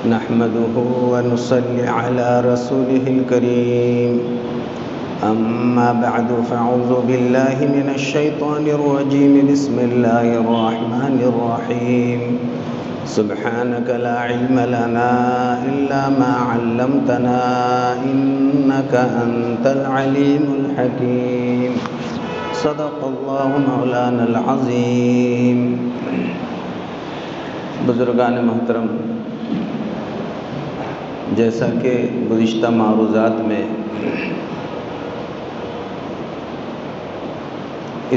نحمده ونصلي على رسوله الكريم أما بعد فأعوذ بالله من الشيطان الرجيم بسم الله الرحمن الرحيم سبحانك لا علم لنا إلا ما علمتنا إنك أنت العليم الحكيم صدق الله مولانا العظيم. بزرگان محترم، جیسا کہ گزشتہ معروضات میں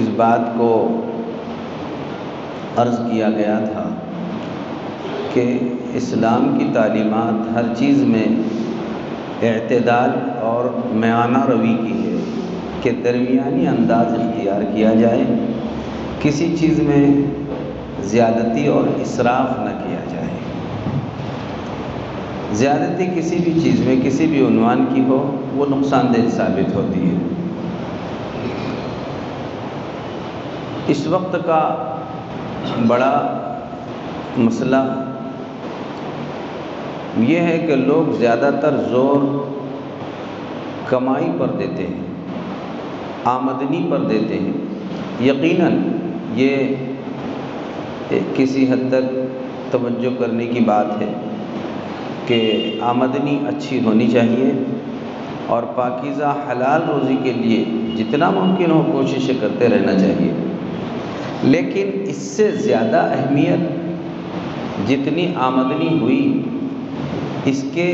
اس بات کو عرض کیا گیا تھا کہ اسلام کی تعلیمات ہر چیز میں اعتدال اور میانہ روی کی ہے کہ درمیانی انداز اختیار کیا جائے، کسی چیز میں زیادتی اور اسراف نہ کیا جائے. زیادتی کسی بھی چیز میں کسی بھی عنوان کی ہو وہ نقصان دہ ثابت ہوتی ہے. اس وقت کا بڑا مسئلہ یہ ہے کہ لوگ زیادہ تر زور کمائی پر دیتے ہیں، آمدنی پر دیتے ہیں. یقیناً یہ کسی حد تک توجہ کرنے کی بات ہے کہ آمدنی اچھی ہونی چاہیے اور پاکیزہ حلال روزی کے لیے جتنا ممکن ہو کوششیں کرتے رہنا چاہیے. لیکن اس سے زیادہ اہمیت جتنی آمدنی ہوئی اس کے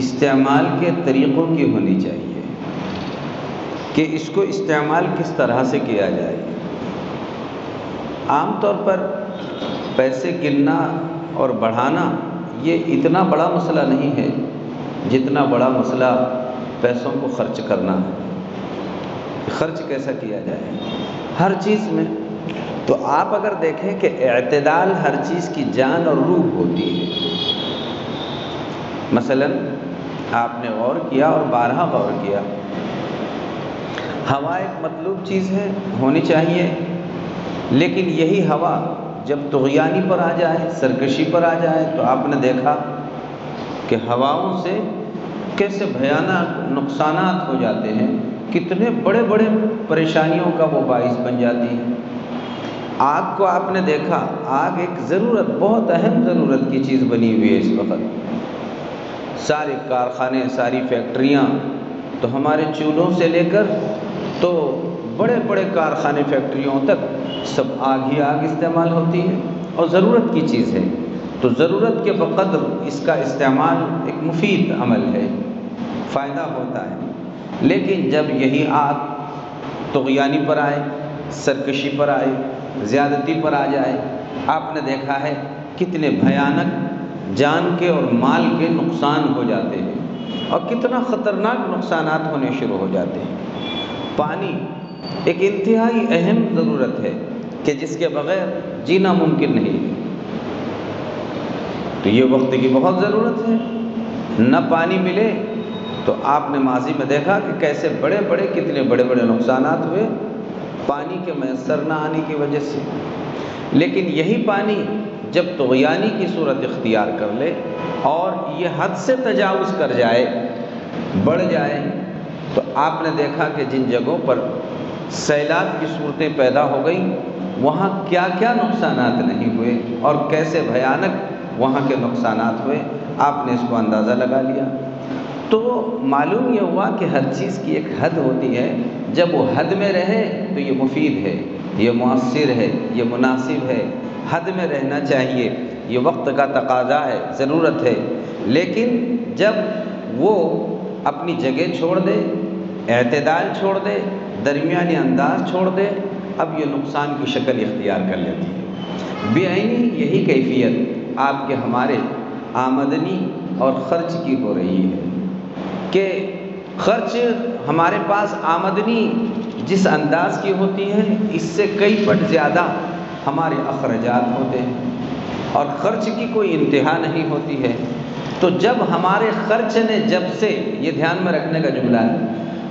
استعمال کے طریقوں کی ہونی چاہیے کہ اس کو استعمال کس طرح سے کیا جائے. عام طور پر پیسے گننا اور بڑھانا یہ اتنا بڑا مسئلہ نہیں ہے جتنا بڑا مسئلہ پیسوں کو خرچ کرنا ہے. خرچ کیسا کیا جائے ہر چیز میں. تو آپ اگر دیکھیں کہ اعتدال ہر چیز کی جان اور روح ہوتی ہے. مثلا آپ نے غور کیا اور بارہا غور کیا، ہوا ایک مطلوب چیز ہے، ہونی چاہیے، لیکن یہی ہوا جب طغیانی پر آ جائے، سرکشی پر آ جائے تو آپ نے دیکھا کہ ہواؤں سے کیسے بھیانک نقصانات ہو جاتے ہیں، کتنے بڑے بڑے پریشانیوں کا وہ باعث بن جاتی ہے. آگ کو آپ نے دیکھا، آگ ایک ضرورت، بہت اہم ضرورت کی چیز بنی ہوئی ہے اس وقت. سارے کارخانے، ساری فیکٹریاں، تو ہمارے چولہوں سے لے کر تو بڑے بڑے کارخانے فیکٹریوں تک سب آگ ہی آگ استعمال ہوتی ہے اور ضرورت کی چیز ہے. تو ضرورت کے بقدر اس کا استعمال ایک مفید عمل ہے، فائدہ ہوتا ہے. لیکن جب یہی آگ طغیانی پر آئے، سرکشی پر آئے، زیادتی پر آ جائے، آپ نے دیکھا ہے کتنے بھیانک جان کے اور مال کے نقصان ہو جاتے ہیں اور کتنا خطرناک نقصانات ہونے شروع ہو جاتے ہیں. پانی ایک انتہائی اہم ضرورت ہے کہ جس کے بغیر جینا ممکن نہیں ہے. تو یہ وقت کی بہت ضرورت ہے. نہ پانی ملے تو آپ نے ماضی میں دیکھا کہ کیسے کتنے بڑے بڑے نقصانات ہوئے پانی کے میسر نہ آنے کی وجہ سے. لیکن یہی پانی جب طغیانی کی صورت اختیار کر لے اور یہ حد سے تجاوز کر جائے، بڑھ جائے، تو آپ نے دیکھا کہ جن جگہوں پر سیلاب کی صورتیں پیدا ہو گئیں وہاں کیا کیا نقصانات نہیں ہوئے اور کیسے بھیانک وہاں کے نقصانات ہوئے، آپ نے اس کو اندازہ لگا لیا. تو معلوم یہ ہوا کہ ہر چیز کی ایک حد ہوتی ہے. جب وہ حد میں رہے تو یہ مفید ہے، یہ مؤثر ہے، یہ مناسب ہے. حد میں رہنا چاہیے، یہ وقت کا تقاضا ہے، ضرورت ہے. لیکن جب وہ اپنی جگہ چھوڑ دے، اعتدال چھوڑ دے، درمیانی انداز چھوڑ دے، اب یہ نقصان کی شکل اختیار کر لیتی ہے. بعینی یہی کیفیت آپ کے ہمارے آمدنی اور خرچ کی ہو رہی ہے کہ خرچ ہمارے پاس آمدنی جس انداز کی ہوتی ہے اس سے کئی پٹ زیادہ ہمارے اخراجات ہوتے ہیں اور خرچ کی کوئی انتہا نہیں ہوتی ہے. تو جب ہمارے خرچ نے، جب سے، یہ دھیان میں رکھنے کا جملہ ہے،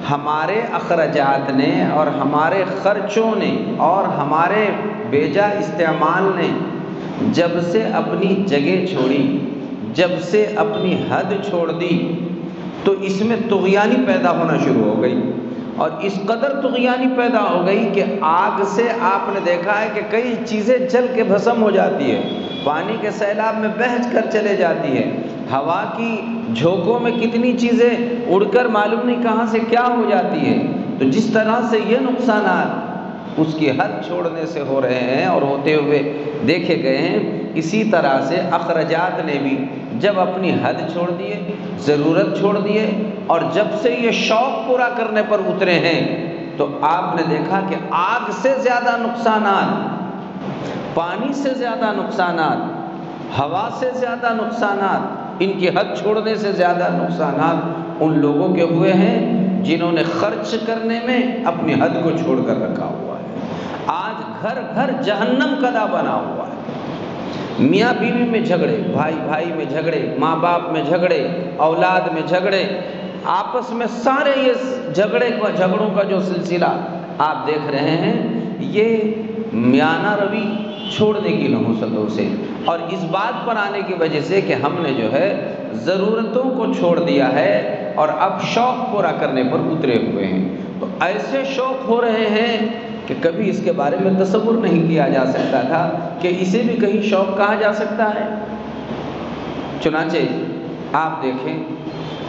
ہمارے اخراجات نے اور ہمارے خرچوں نے اور ہمارے بیجا استعمال نے جب سے اپنی جگہ چھوڑی، جب سے اپنی حد چھوڑ دی تو اس میں طغیانی پیدا ہونا شروع ہو گئی، اور اس قدر طغیانی پیدا ہو گئی کہ آگ سے آپ نے دیکھا ہے کہ کئی چیزیں جل کے بھسم ہو جاتی ہے، پانی کے سیلاب میں بہہ کر چلے جاتی ہے، ہوا کی جھونکوں میں کتنی چیزیں اڑ کر معلوم نہیں کہاں سے کیا ہو جاتی ہے۔ تو جس طرح سے یہ نقصانات اس کی حد چھوڑنے سے ہو رہے ہیں اور ہوتے ہوئے دیکھے گئے ہیں، اسی طرح سے اخرجات نے بھی جب اپنی حد چھوڑ دیے، ضرورت چھوڑ دیے، اور جب سے یہ شوق پورا کرنے پر اترے ہیں، تو آپ نے دیکھا کہ آگ سے زیادہ نقصانات، پانی سے زیادہ نقصانات، ہوا سے زیادہ نقصانات، ان کی حد چھوڑنے سے زیادہ نقصانات ان لوگوں کے ہوئے ہیں جنہوں نے خرچ کرنے میں اپنی حد کو چھوڑ کر رکھا ہوا ہے۔ آج گھر گھر جہنم کدا بنا ہوا ہے، میاں بیوی میں جھگڑے، بھائی بھائی میں جھگڑے، ماں باپ میں جھگڑے، اولاد میں جھگڑے، آپس میں سارے یہ جھگڑوں کا جو سلسلہ آپ دیکھ رہے ہیں، یہ میانہ روی چھوڑنے کی نحوستوں سے اور اس بات پر آنے کی وجہ سے کہ ہم نے جو ہے ضرورتوں کو چھوڑ دیا ہے اور اب شوق پورا کرنے پر اترے ہوئے ہیں۔ تو ایسے شوق ہو رہے ہیں کہ کبھی اس کے بارے میں تصور نہیں کیا جا سکتا تھا کہ اسے بھی کہیں شوق کہا جا سکتا ہے۔ چنانچہ آپ دیکھیں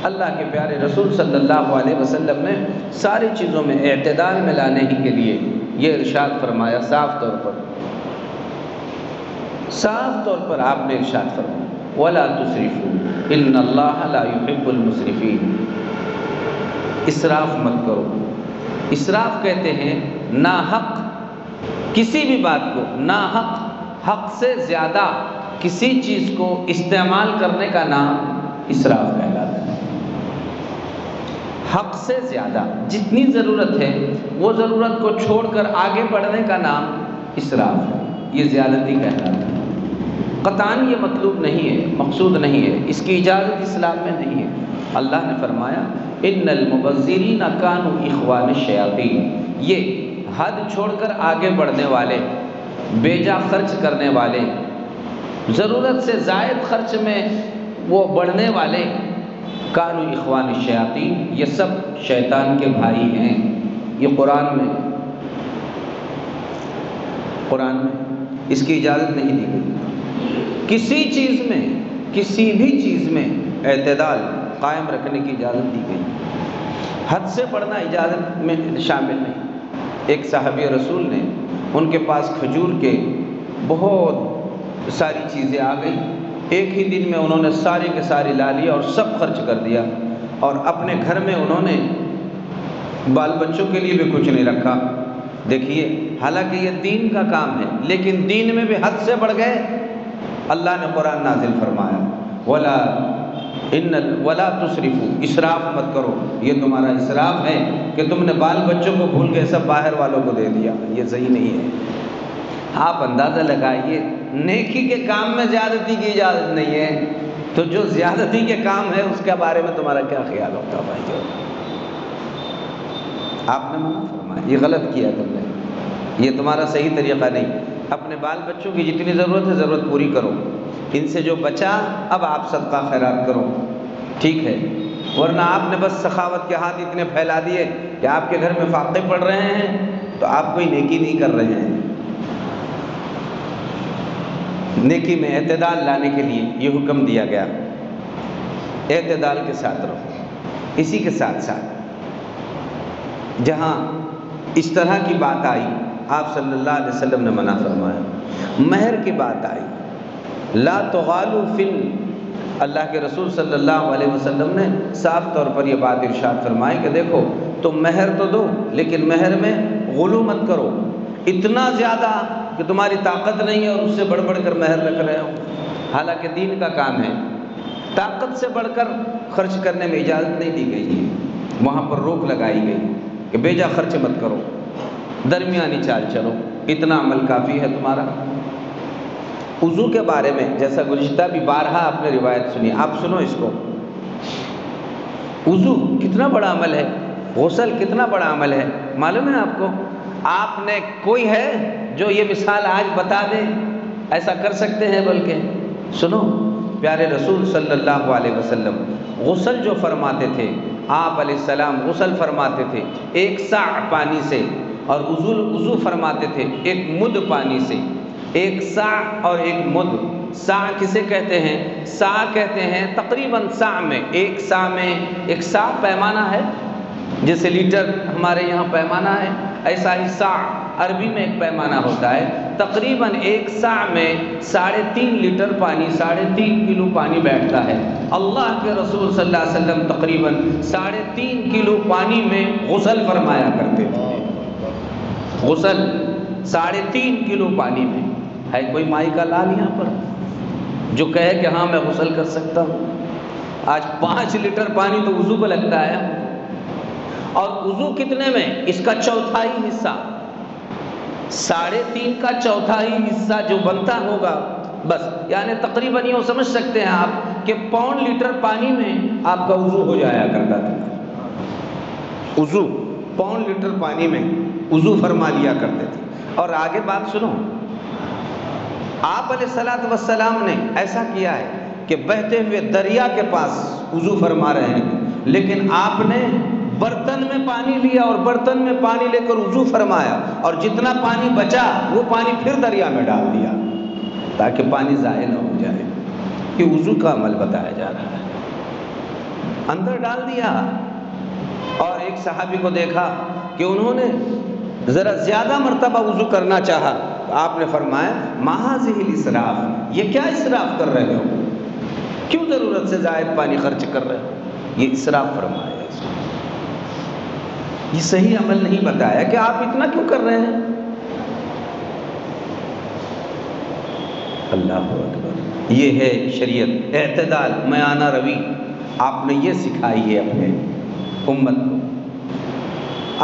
اللہ کے پیارے رسول صلی اللہ علیہ وسلم نے ساری چیزوں میں اعتدال میں لانے ہی کے لیے یہ ارشاد فرمایا، صاف طور پر آپ نے ارشاد فرمایا وَلَا تُسْرِفُوا إِنَّ اللَّهَ لَا يُحِبُّ الْمُسْرِفِينَ۔ اسراف مت کرو۔ اسراف کہتے ہیں ناحق کسی بھی بات کو، ناحق حق سے زیادہ کسی چیز کو استعمال کرنے کا نام اسراف کہلاتا ہے۔ حق سے زیادہ جتنی ضرورت ہے وہ ضرورت کو چھوڑ کر آگے بڑھنے کا نام اسراف ہے، یہ زیادتی کہلاتا ہے۔ قطعاً یہ مطلوب نہیں ہے، مقصود نہیں ہے، اس کی اجازت اسلام میں نہیں ہے۔ اللہ نے فرمایا ان المبذرین کانوا اخوان الشیاطین، یہ حد چھوڑ کر آگے بڑھنے والے، بیجا خرچ کرنے والے، ضرورت سے زائد خرچ میں وہ بڑھنے والے، کانوا اخوان الشیاطین، یہ سب شیطان کے بھائی ہیں۔ یہ قرآن میں اس کی اجازت نہیں دی گئی۔ کسی چیز میں، کسی بھی چیز میں اعتدال قائم رکھنے کی اجازت دی گئی، حد سے بڑھنا اجازت میں شامل نہیں۔ ایک صحابی رسول نے، ان کے پاس کھجور کے بہت ساری چیزیں آ گئی، ایک ہی دن میں انہوں نے سارے کے سارے لا لیا اور سب خرچ کر دیا، اور اپنے گھر میں انہوں نے بال بچوں کے لیے بھی کچھ نہیں رکھا۔ دیکھیے حالانکہ یہ دین کا کام ہے، لیکن دین میں بھی حد سے بڑھ گئے۔ اللہ نے قرآن نازل فرمایا وَلَا تُسْرِفُوا، اسراف مت کرو، یہ تمہارا اسراف ہے کہ تم نے بال بچوں کو بھول کے سب باہر والوں کو دے دیا، یہ صحیح نہیں ہے۔ آپ اندازہ لگائیے، نیکی کے کام میں زیادتی کی اجازت نہیں ہے، تو جو زیادتی کے کام ہے اس کے بارے میں تمہارا کیا خیال ہوتا بھائی جو؟ آپ نے منع فرمایا، یہ غلط کیا تم نے، یہ تمہارا صحیح طریقہ نہیں۔ اپنے بال بچوں کی جتنی ضرورت ہے ضرورت پوری کرو، ان سے جو بچا اب آپ صدقہ خیرات کرو، ٹھیک ہے، ورنہ آپ نے بس سخاوت کے ہاتھ اتنے پھیلا دیے کہ آپ کے گھر میں فاقے پڑ رہے ہیں تو آپ کوئی نیکی نہیں کر رہے ہیں۔ نیکی میں اعتدال لانے کے لیے یہ حکم دیا گیا، اعتدال کے ساتھ رہو۔ اسی کے ساتھ ساتھ جہاں اس طرح کی بات آئی، آپ صلی اللہ علیہ وسلم نے منع فرمایا۔ مہر کی بات آئی، لا تغالوا فی، اللہ کے رسول صلی اللہ علیہ وسلم نے صاف طور پر یہ بات ارشاد فرمائی کہ دیکھو تم مہر تو دو لیکن مہر میں غلو مت کرو، اتنا زیادہ کہ تمہاری طاقت نہیں ہے اور اس سے بڑھ بڑھ کر مہر رکھ رہے ہو، حالانکہ دین کا کام ہے۔ طاقت سے بڑھ کر خرچ کرنے میں اجازت نہیں دی گئی ہے، وہاں پر روک لگائی گئی کہ بیجا خرچ مت کرو، درمیانی چال چلو، اتنا عمل کافی ہے تمہارا۔ وضو کے بارے میں جیسا گزشتہ بھی بارہا آپ نے روایت سنی، آپ سنو اس کو۔ وضو کتنا بڑا عمل ہے، غسل کتنا بڑا عمل ہے، معلوم ہے آپ کو؟ آپ نے کوئی ہے جو یہ مثال آج بتا دے؟ ایسا کر سکتے ہیں؟ بلکہ سنو، پیارے رسول صلی اللہ علیہ وسلم غسل جو فرماتے تھے، آپ علیہ السلام غسل فرماتے تھے 1 صاع پانی سے، اور وضو فرماتے تھے 1 مد پانی سے۔ 1 صاع اور 1 مد، صاع کسے کہتے ہیں؟ صاع کہتے ہیں تقریباً صاع میں، 1 صاع میں 1 صاع پیمانہ ہے، جیسے لیٹر ہمارے یہاں پیمانہ ہے، ایسا ہی صاع عربی میں ایک پیمانہ ہوتا ہے۔ تقریباً 1 صاع میں 3.5 لیٹر پانی، 3.5 کلو پانی بیٹھتا ہے۔ اللہ کے رسول صلی اللہ علیہ وسلم تقریباً 3.5 کلو پانی میں غسل فرمایا کرتے تھے۔ غسل 3.5 کلو پانی میں۔ ہے کوئی مائی کا لال یہاں پر جو کہے کہ ہاں میں غسل کر سکتا ہوں؟ آج 5 لیٹر پانی تو وضو کو لگتا ہے، اور وضو کتنے میں؟ اس کا چوتھائی حصہ، 3.5 کا چوتھائی حصہ جو بنتا ہوگا، بس یعنی تقریباً یوں سمجھ سکتے ہیں آپ کہ 1.25 لیٹر پانی میں آپ کا وضو ہو جایا کرتا تھا۔ وضو 1.25 لیٹر پانی میں وضو فرما لیا کرتے تھے۔ اور آگے بات سنو، آپ علیہ الصلوۃ والسلام نے ایسا کیا ہے کہ بہتے ہوئے دریا کے پاس وضو فرما رہے ہیں، لیکن آپ نے برتن میں پانی لیا اور برتن میں پانی لے کر وضو فرمایا، اور جتنا پانی بچا وہ پانی پھر دریا میں ڈال دیا تاکہ پانی ضائع نہ ہو جائے۔ یہ وضو کا عمل بتایا جا رہا ہے، اندر ڈال دیا۔ اور ایک صحابی کو دیکھا کہ انہوں نے ذرا زیادہ مرتبہ وضو کرنا چاہا، تو آپ نے فرمایا ما ھذہ الاسراف، یہ کیا اسراف کر رہے ہو؟ کیوں ضرورت سے زائد پانی خرچ کر رہے ہو؟ یہ اسراف فرمایا۔ یہ صحیح عمل نہیں بتایا کہ آپ اتنا کیوں کر رہے ہیں۔ اللہ اکبر، یہ ہے شریعت، اعتدال، میانہ روی آپ نے یہ سکھائی ہے اپنے امت کو۔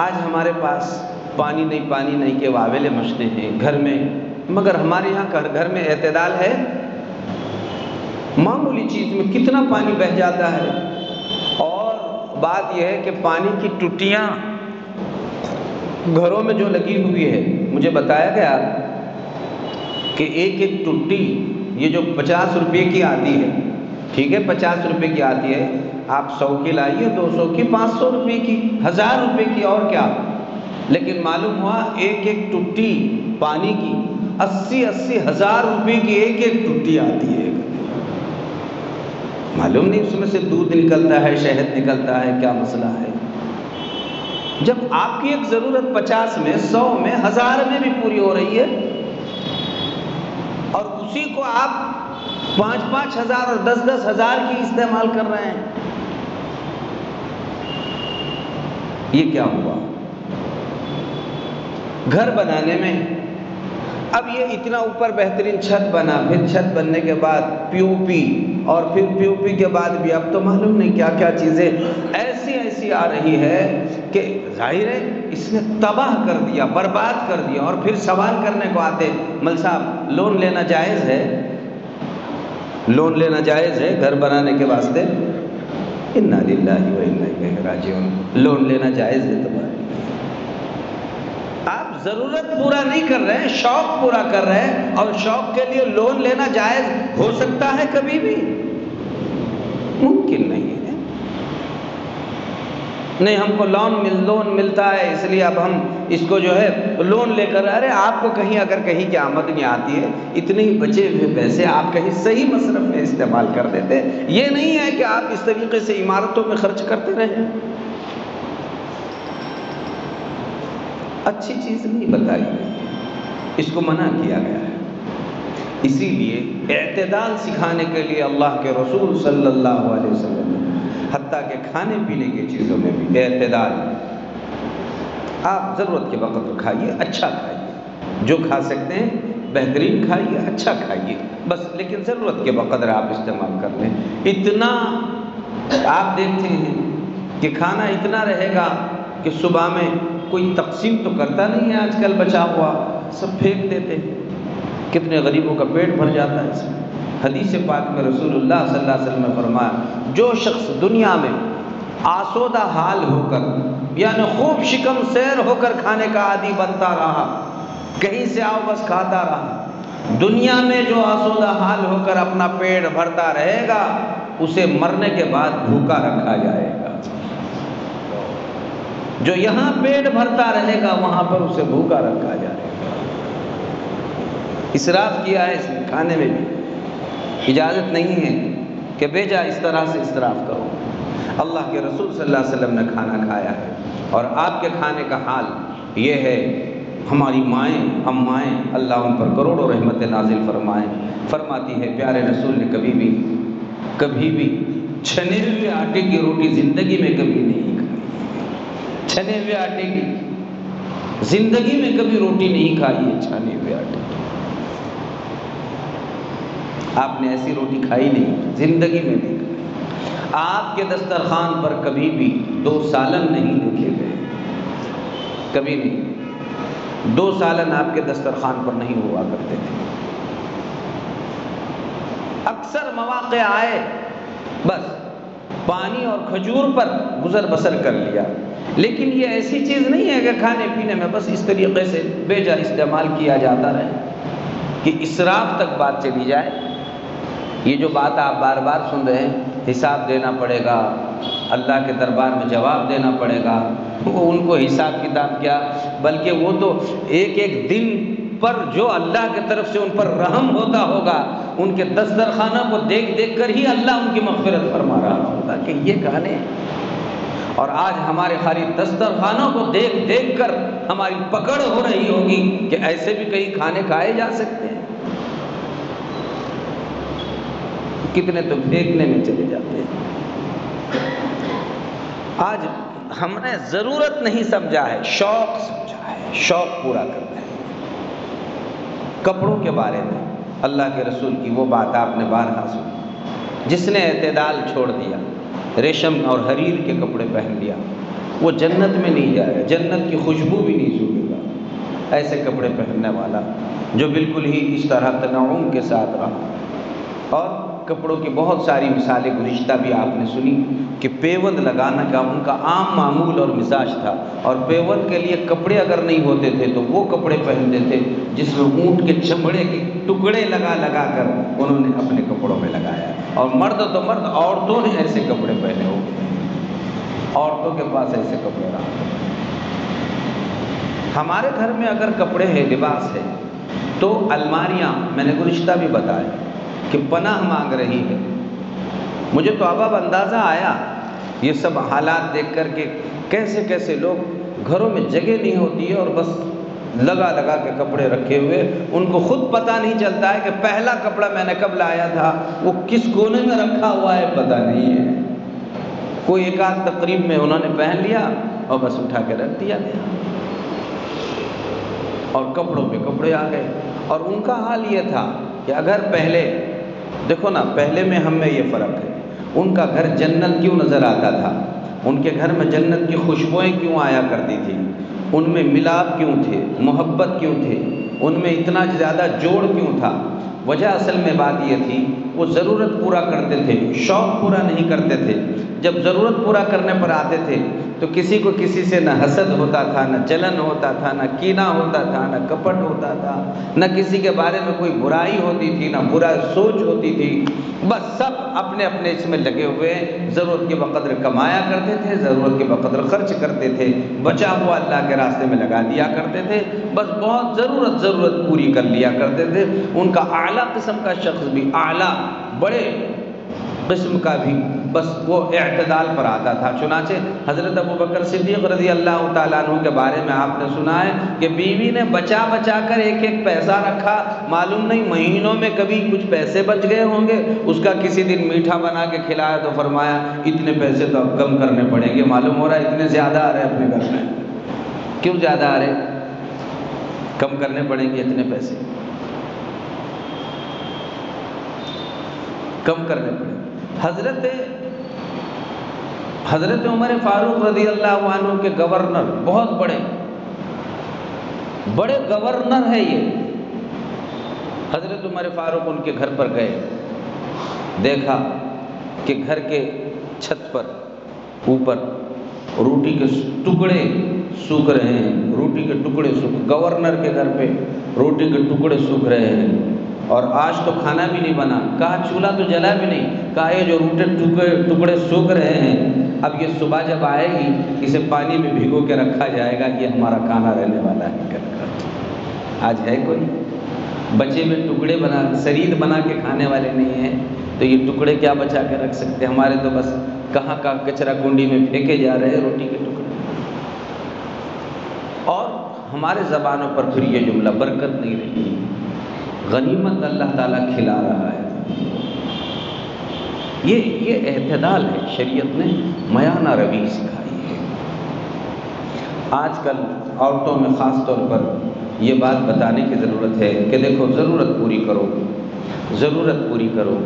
آج ہمارے پاس پانی نہیں کے واویلے مچتے ہیں گھر میں، مگر ہمارے یہاں گھر میں اعتدال ہے؟ معمولی چیز میں کتنا پانی بہہ جاتا ہے۔ اور بات یہ ہے کہ پانی کی ٹوٹیاں گھروں میں جو لگی ہوئی ہے، مجھے بتایا گیا کہ ایک ٹوٹی یہ جو 50 روپے کی آتی ہے، ٹھیک ہے 50 روپے کی آتی ہے، آپ 100 کی لائیے، 200 کی، 500 روپے کی، 1000 روپے کی، اور کیا، لیکن معلوم ہوا ایک ٹوٹی پانی کی 80 ہزار روپے کی ایک ٹوٹی آتی ہے۔ معلوم نہیں اس میں سے دودھ نکلتا ہے، شہد نکلتا ہے، کیا مسئلہ ہے۔ جب آپ کی ایک ضرورت 50 میں، 100 میں، 1000 میں بھی پوری ہو رہی ہے، اور اسی کو آپ 5-5 ہزار اور 10-10 ہزار کی استعمال کر رہے ہیں، یہ کیا ہوا؟ گھر بنانے میں اب یہ اتنا اوپر بہترین چھت بنا، پھر چھت بننے کے بعد پی او پی، اور پھر پی او پی کے بعد بھی اب تو معلوم نہیں کیا کیا چیزیں ایسی آ رہی ہے کہ ظاہر ہے اس نے تباہ کر دیا، برباد کر دیا۔ اور پھر سوال کرنے کو آتے، مل صاحب لون لینا جائز ہے؟ لون لینا جائز ہے گھر بنانے کے واسطے؟ انا للہ و انا الیہ راجعون، لون لینا جائز ہے تمہارے؟ آپ ضرورت پورا نہیں کر رہے ہیں، شوق پورا کر رہے ہیں، اور شوق کے لیے لون لینا جائز ہو سکتا ہے کبھی بھی؟ ممکن نہیں ہے۔ نہیں ہم کو لون ملتا ہے اس لیے اب ہم اس کو جو ہے لون لے کر، ارے آپ کو کہیں اگر کہیں کی آمدنی آتی ہے، اتنے ہی بچے ہوئے پیسے آپ کہیں صحیح مصرف میں استعمال کر دیتے۔ یہ نہیں ہے کہ آپ اس طریقے سے عمارتوں میں خرچ کرتے رہیں۔ اچھی چیز نہیں بتائی گئی، اس کو منع کیا گیا ہے۔ اسی لیے اعتدال سکھانے کے لیے اللہ کے رسول صلی اللہ علیہ وسلم، حتیٰ کہ کھانے پینے کی چیزوں میں بھی اعتدال۔ آپ ضرورت کے وقت کھائیے، اچھا کھائیے، جو کھا سکتے ہیں بہترین کھائیے، اچھا کھائیے، بس لیکن ضرورت کے وقت آپ استعمال کر لیں۔ اتنا آپ دیکھتے ہیں کہ کھانا اتنا رہے گا کہ صبح میں کوئی تقسیم تو کرتا نہیں ہے آج کل، بچا ہوا سب پھینک دیتے ہیں۔ کتنے غریبوں کا پیٹ بھر جاتا ہے اس میں۔ حدیث پاک میں رسول اللہ صلی اللہ علیہ وسلم نے فرمایا، جو شخص دنیا میں آسودہ حال ہو کر، یعنی خوب شکم سیر ہو کر کھانے کا عادی بنتا رہا، کہیں سے آؤ بس کھاتا رہا، دنیا میں جو آسودہ حال ہو کر اپنا پیٹ بھرتا رہے گا اسے مرنے کے بعد بھوکا رکھا جائے گا. جو یہاں پیٹ بھرتا رہے گا وہاں پر اسے بھوکا رکھا جائے گا. اسراف کیا ہے اس کھانے میں بھی. اجازت نہیں ہے کہ بیجا اس طرح سے اسراف کرو. اللہ کے رسول صلی اللہ علیہ وسلم نے کھانا کھایا ہے اور آپ کے کھانے کا حال یہ ہے. ہماری مائیں امائیں اللہ ان پر کروڑوں رحمت نازل فرمائیں فرماتی ہے پیارے رسول نے کبھی بھی چھنے ہوئے آٹے کی روٹی زندگی میں کبھی نہیں کھائی. چھنے ہوئے آٹے کی زندگی میں کبھی روٹی نہیں کھائی ہے. چھنے ہوئے آٹے کی آپ نے ایسی روٹی کھائی نہیں, زندگی میں نہیں کھائی. آپ کے دسترخوان پر کبھی بھی 2 سالن نہیں دیکھے گئے, کبھی نہیں. 2 سالن آپ کے دسترخوان پر نہیں ہوا کرتے تھے. اکثر مواقع آئے بس پانی اور کھجور پر گزر بسر کر لیا. لیکن یہ ایسی چیز نہیں ہے کہ کھانے پینے میں بس اس طریقے سے بے جا استعمال کیا جاتا رہے کہ اسراف تک بات چلی جائے. یہ جو بات آپ بار بار سن رہے ہیں, حساب دینا پڑے گا, اللہ کے دربار میں جواب دینا پڑے گا, وہ ان کو حساب کتاب کیا, بلکہ وہ تو ایک ایک دن پر جو اللہ کی طرف سے ان پر رحم ہوتا ہوگا ان کے دسترخوانوں کو دیکھ دیکھ کر ہی اللہ ان کی مغفرت فرما رہا ہوگا کہ یہ کھانے. اور آج ہمارے خالی دسترخوانوں کو دیکھ دیکھ کر ہماری پکڑ ہو رہی ہوگی کہ ایسے بھی کئی کھانے کھائے جا سکتے ہیں. کتنے تو پھینکنے میں چلے جاتے ہیں. آج ہم نے ضرورت نہیں سمجھا ہے, شوق سمجھا ہے, شوق پورا کرنا ہے. کپڑوں کے بارے میں اللہ کے رسول کی وہ بات آپ نے بارہا سنی, جس نے اعتدال چھوڑ دیا, ریشم اور حریر کے کپڑے پہن لیا, وہ جنت میں نہیں جائے گا, جنت کی خوشبو بھی نہیں سوکھے گا. ایسے کپڑے پہننے والا جو بالکل ہی اس طرح تنعم کے ساتھ رہا. اور کپڑوں کی بہت ساری مثالیں گزشتہ بھی آپ نے سنی کہ پیوند لگانا کا ان کا عام معمول اور مزاج تھا. اور پیوند کے لیے کپڑے اگر نہیں ہوتے تھے تو وہ کپڑے پہنتے تھے جس میں اونٹ کے چمڑے کے ٹکڑے لگا لگا کر انہوں نے اپنے کپڑوں میں لگایا. اور مرد تو مرد, عورتوں نے ایسے کپڑے پہنے ہوئے, عورتوں کے پاس ایسے کپڑے رہا. ہمارے گھر میں اگر کپڑے ہیں, لباس ہے, تو الماریاں میں نے گزشتہ بھی بتایا کہ پناہ مانگ رہی ہے. مجھے تو اب اندازہ آیا یہ سب حالات دیکھ کر کے کیسے کیسے لوگ گھروں میں جگہ نہیں ہوتی ہے اور بس لگا لگا کے کپڑے رکھے ہوئے, ان کو خود پتہ نہیں چلتا ہے کہ پہلا کپڑا میں نے کب لایا تھا, وہ کس کونے میں رکھا ہوا ہے پتہ نہیں ہے. کوئی ایک آدھ تقریب میں انہوں نے پہن لیا اور بس اٹھا کے رکھ دیا گیا, اور کپڑوں پہ کپڑے آ گئے. اور ان کا حال یہ تھا کہ اگر پہلے دیکھو نا, پہلے میں ہم میں یہ فرق ہے, ان کا گھر جنت کیوں نظر آتا تھا, ان کے گھر میں جنت کی خوشبوئیں کیوں آیا کرتی تھی, ان میں ملاپ کیوں تھے, محبت کیوں تھے, ان میں اتنا زیادہ جوڑ کیوں تھا. وجہ اصل میں بات یہ تھی وہ ضرورت پورا کرتے تھے, شوق پورا نہیں کرتے تھے. جب ضرورت پورا کرنے پر آتے تھے تو کسی کو کسی سے نہ حسد ہوتا تھا, نہ جلن ہوتا تھا, نہ کینہ ہوتا تھا, نہ کپٹ ہوتا تھا, نہ کسی کے بارے میں کوئی برائی ہوتی تھی, نہ برا سوچ ہوتی تھی. بس سب اپنے اپنے اس میں لگے ہوئے ضرورت کے بقدر کمایا کرتے تھے, ضرورت کے بقدر خرچ کرتے تھے, بچا ہوا اللہ کے راستے میں لگا دیا کرتے تھے, بس بہت ضرورت پوری کر لیا کرتے تھے. ان کا اعلیٰ قسم کا شخص بھی, اعلیٰ بڑے قسم کا بھی, بس وہ اعتدال پر آتا تھا. چنانچہ حضرت ابوبکر صدیق رضی اللہ تعالیٰ عنہ کے بارے میں آپ نے سنا ہے کہ بیوی نے بچا بچا کر ایک ایک پیسہ رکھا, معلوم نہیں مہینوں میں کبھی کچھ پیسے بچ گئے ہوں گے. اس کا کسی دن میٹھا بنا کے کھلایا تو فرمایا اتنے پیسے تو اب کم کرنے پڑیں گے, معلوم ہو رہا ہے اتنے زیادہ آ رہے اپنے گھر میں. کیوں زیادہ آ رہے, کم کرنے پڑیں گے اتنے پیسے, کم کرنے پڑیں. حضرت عمر فاروق رضی اللہ عنہ کے گورنر, بہت بڑے گورنر ہے یہ. حضرت عمر فاروق ان کے گھر پر گئے, دیکھا کہ گھر کے چھت پر اوپر روٹی کے ٹکڑے سوکھ رہے ہیں, روٹی کے ٹکڑے سوکھ, گورنر کے گھر پہ روٹی کے ٹکڑے سوکھ رہے ہیں. اور آج تو کھانا بھی نہیں بنا، کہا چولہا تو جلا بھی نہیں، کہا یہ جو روٹے ٹکڑے سوکھ رہے ہیں اب یہ صبح جب آئے گی اسے پانی میں بھگو کے رکھا جائے گا، یہ ہمارا کھانا رہنے والا ہے۔ آج ہے کوئی بچے میں ٹکڑے بنا سرید بنا کے کھانے والے نہیں ہیں، تو یہ ٹکڑے کیا بچا کے رکھ سکتے؟ ہمارے تو بس کہاں کا کچرا کنڈی میں پھینکے جا رہے ہیں روٹی کے ٹکڑے۔ اور ہمارے زبانوں پر پھر یہ جملہ برکت نہیں رہی، غنیمت اللہ تعالیٰ کھلا رہا ہے۔ یہ اعتدال ہے، شریعت نے میانہ روی سکھائی ہے۔ آج کل عورتوں میں خاص طور پر یہ بات بتانے کی ضرورت ہے کہ دیکھو ضرورت پوری کرو، ضرورت پوری کرو،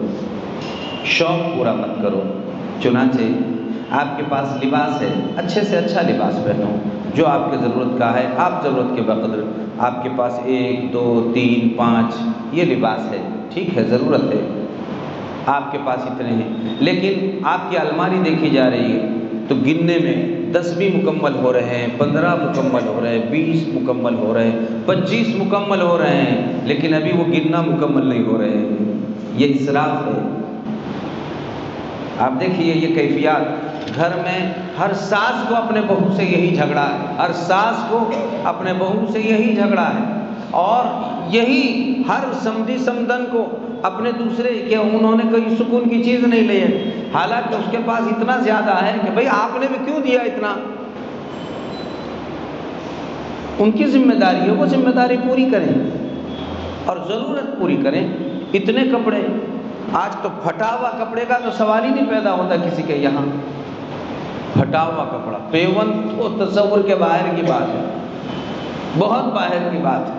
شوق پورا مت کرو۔ چنانچہ آپ کے پاس لباس ہے، اچھے سے اچھا لباس پہنو جو آپ کی ضرورت کا ہے، آپ ضرورت کے بقدر آپ کے پاس 1 2 3 5 یہ لباس ہے، ٹھیک ہے، ضرورت ہے آپ کے پاس اتنے ہیں، لیکن آپ کی الماری دیکھی جا رہی ہے تو گننے میں 10 بھی مکمل ہو رہے ہیں، 15 مکمل ہو رہے ہیں، 20 مکمل ہو رہے ہیں، 25 مکمل ہو رہے ہیں، لیکن ابھی وہ گننا مکمل نہیں ہو رہے ہیں۔ یہ اسراف ہے۔ آپ دیکھیے یہ کیفیات گھر میں ہر ساس کو اپنے بہو سے یہی جھگڑا ہے، ہر ساس کو اپنے بہو سے یہی جھگڑا ہے، اور یہی ہر سمدھی سمدن کو اپنے دوسرے کہ انہوں نے کوئی سکون کی چیز نہیں لی ہے، حالانکہ اس کے پاس اتنا زیادہ ہے کہ بھئی آپ نے بھی کیوں دیا اتنا؟ ان کی ذمہ داری ہے، وہ ذمہ داری پوری کریں اور ضرورت پوری کریں۔ اتنے کپڑے، آج تو پھٹا ہوا کپڑے کا تو سوال ہی نہیں پیدا ہوتا کسی کے یہاں۔ پھٹا ہوا کپڑا پیون تو تصور کے باہر کی بات ہے، بہت باہر کی بات ہے،